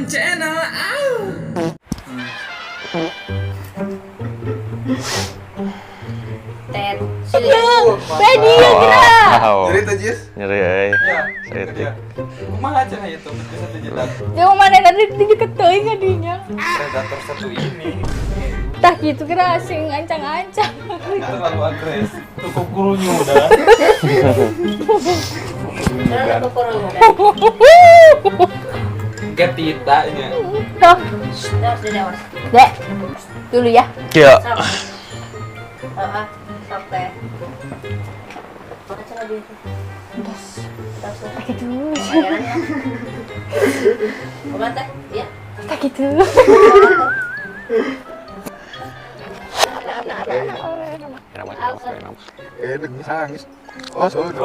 Sultan Channel. Tet. Pedi ya gerak. Nyeri tuh Jis? Nyeri euy. Ya, Setik. kumaha cenah itu bisa dijedak. Yang mana nanti deket teuing kadinya. Predator satu ini Tah gitu kira asing ancang-ancang. terlalu agresif. Tuku gurunya udah. Terus aku kurang. Ketitanya. Tuh, Terus dewas. Dek. Dulu ya. Ya. Sampai. Mana cara dia? Terus Terus. pakai dulu. Bayarannya. Bukan teh? Iya. Pakai dulu. Kenapa? Nangis. Oh, sorry.